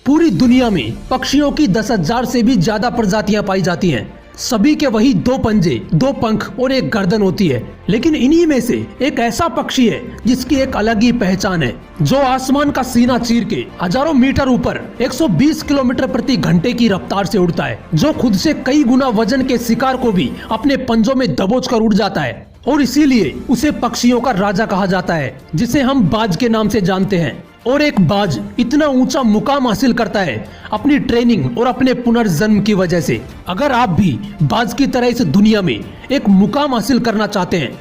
पूरी दुनिया में पक्षियों की 10,000 से भी ज्यादा प्रजातियां पाई जाती हैं। सभी के वही 2 पंजे, 2 पंख और एक गर्दन होती है। लेकिन इन्हीं में से एक ऐसा पक्षी है जिसकी एक अलग ही पहचान है, जो आसमान का सीना चीर के हजारों मीटर ऊपर 120 किलोमीटर प्रति घंटे की रफ्तार से उड़ता है, जो खुद से कई गुना वजन के शिकार को भी अपने पंजों में दबोच कर उड़ जाता है। और इसीलिए उसे पक्षियों का राजा कहा जाता है, जिसे हम बाज के नाम से जानते हैं। और एक बाज इतना ऊंचा मुकाम हासिल करता है अपनी ट्रेनिंग और अपने पुनर्जन्म की वजह से। अगर आप भी बाज की तरह इस दुनिया में एक मुकाम हासिल करना चाहते हैं,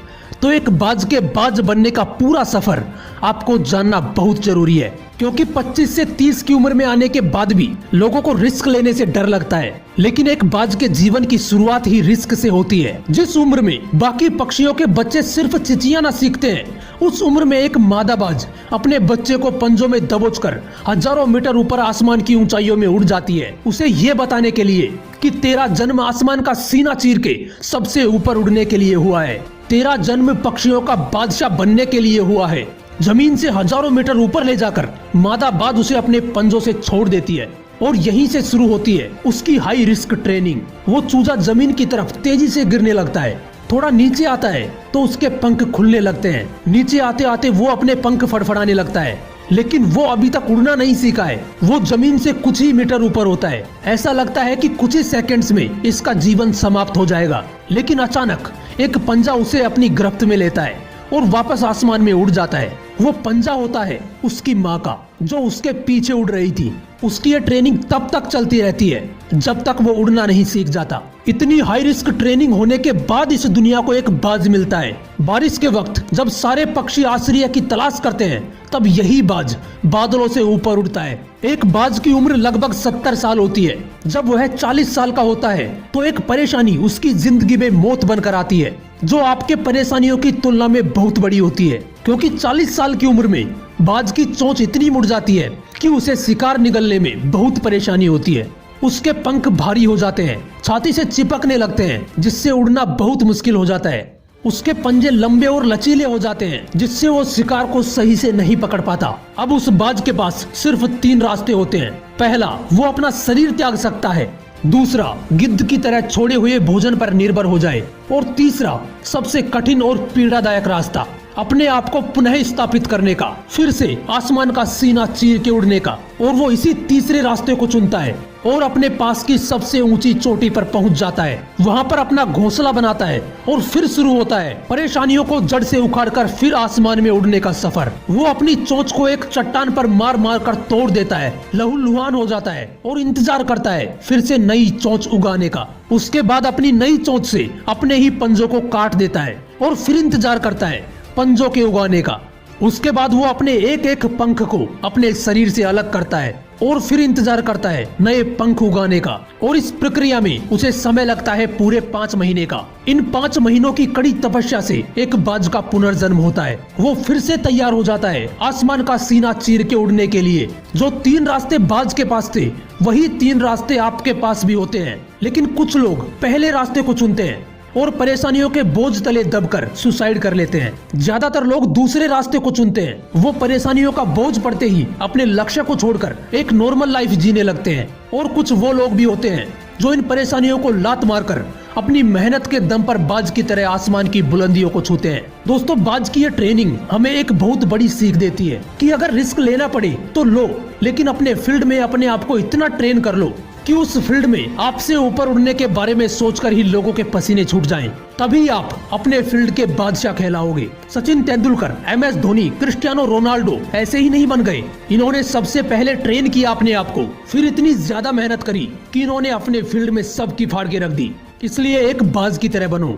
तो एक बाज के बाज बनने का पूरा सफर आपको जानना बहुत जरूरी है। क्योंकि 25 से 30 की उम्र में आने के बाद भी लोगों को रिस्क लेने से डर लगता है, लेकिन एक बाज के जीवन की शुरुआत ही रिस्क से होती है। जिस उम्र में बाकी पक्षियों के बच्चे सिर्फ चिचियाना सीखते हैं, उस उम्र में एक मादा बाज अपने बच्चे को पंजों में दबोचकर हजारों मीटर ऊपर आसमान की ऊंचाइयों में उड़ जाती है, उसे ये बताने के लिए कि तेरा जन्म आसमान का सीना चीर के सबसे ऊपर उड़ने के लिए हुआ है। तेरा जन्म पक्षियों का बादशाह बनने के लिए हुआ है। जमीन से हजारों मीटर ऊपर ले जाकर मादा बाज उसे अपने पंजों से छोड़ देती है, और यहीं से शुरू होती है उसकी हाई रिस्क ट्रेनिंग। वो चूजा जमीन की तरफ तेजी से गिरने लगता है। थोड़ा नीचे आता है तो उसके पंख खुलने लगते हैं। नीचे आते आते वो अपने पंख फड़फड़ाने लगता है, लेकिन वो अभी तक उड़ना नहीं सीखा है। वो जमीन से कुछ ही मीटर ऊपर होता है। ऐसा लगता है कि कुछ ही सेकंड्स में इसका जीवन समाप्त हो जाएगा, लेकिन अचानक एक पंजा उसे अपनी गिरफ्त में लेता है और वापस आसमान में उड़ जाता है। वो पंजा होता है उसकी माँ का, जो उसके पीछे उड़ रही थी। उसकी ये ट्रेनिंग तब तक चलती रहती है जब तक वो उड़ना नहीं सीख जाता। इतनी हाई रिस्क ट्रेनिंग होने के बाद इस दुनिया को एक बाज मिलता है। बारिश के वक्त जब सारे पक्षी आश्रय की तलाश करते हैं, तब यही बाज बादलों से ऊपर उड़ता है। एक बाज की उम्र लगभग 70 साल होती है। जब वह 40 साल का होता है तो एक परेशानी उसकी जिंदगी में मौत बनकर आती है, जो आपके परेशानियों की तुलना में बहुत बड़ी होती है। क्योंकि 40 साल की उम्र में बाज की चोंच इतनी मुड़ जाती है कि उसे शिकार निगलने में बहुत परेशानी होती है। उसके पंख भारी हो जाते हैं, छाती से चिपकने लगते हैं, जिससे उड़ना बहुत मुश्किल हो जाता है। उसके पंजे लंबे और लचीले हो जाते हैं, जिससे वो शिकार को सही से नहीं पकड़ पाता। अब उस बाज के पास सिर्फ 3 रास्ते होते हैं। पहला, वो अपना शरीर त्याग सकता है। दूसरा, गिद्ध की तरह छोड़े हुए भोजन पर निर्भर हो जाए। और तीसरा, सबसे कठिन और पीड़ादायक रास्ता, अपने आप को पुनः स्थापित करने का, फिर से आसमान का सीना चीर के उड़ने का। और वो इसी तीसरे रास्ते को चुनता है और अपने पास की सबसे ऊंची चोटी पर पहुंच जाता है। वहां पर अपना घोंसला बनाता है और फिर शुरू होता है परेशानियों को जड़ से उखाड़कर फिर आसमान में उड़ने का सफर। वो अपनी चोंच को एक चट्टान पर मार मार कर तोड़ देता है, लहूलुहान हो जाता है और इंतजार करता है फिर से नई चोंच उगाने का। उसके बाद अपनी नई चोंच से अपने ही पंजों को काट देता है और फिर इंतजार करता है पंजों के उगाने का। उसके बाद वो अपने एक एक पंख को अपने शरीर से अलग करता है और फिर इंतजार करता है नए पंख उगाने का। और इस प्रक्रिया में उसे समय लगता है पूरे 5 महीने का। इन 5 महीनों की कड़ी तपस्या से एक बाज का पुनर्जन्म होता है। वो फिर से तैयार हो जाता है आसमान का सीना चीर के उड़ने के लिए। जो 3 रास्ते बाज के पास थे, वही 3 रास्ते आपके पास भी होते हैं। लेकिन कुछ लोग पहले रास्ते को चुनते हैं और परेशानियों के बोझ तले दबकर सुसाइड कर लेते हैं। ज्यादातर लोग दूसरे रास्ते को चुनते हैं। वो परेशानियों का बोझ पड़ते ही अपने लक्ष्य को छोड़कर एक नॉर्मल लाइफ जीने लगते हैं। और कुछ वो लोग भी होते हैं जो इन परेशानियों को लात मारकर अपनी मेहनत के दम पर बाज की तरह आसमान की बुलंदियों को छूते हैं। दोस्तों, बाज की ये ट्रेनिंग हमें एक बहुत बड़ी सीख देती है कि अगर रिस्क लेना पड़े तो लो, लेकिन अपने फील्ड में अपने आप को इतना ट्रेन कर लो कि उस फील्ड में आपसे ऊपर उड़ने के बारे में सोचकर ही लोगों के पसीने छूट जाएं। तभी आप अपने फील्ड के बादशाह कहलाओगे। Sachin Tendulkar, MS Dhoni, Cristiano Ronaldo ऐसे ही नहीं बन गए। इन्होंने सबसे पहले ट्रेन किया अपने आप को, फिर इतनी ज्यादा मेहनत करी कि इन्होंने अपने फील्ड में सबकी फाड़ के रख दी। इसलिए एक बाज की तरह बनो।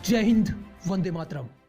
जय हिंद, वंदे मातरम।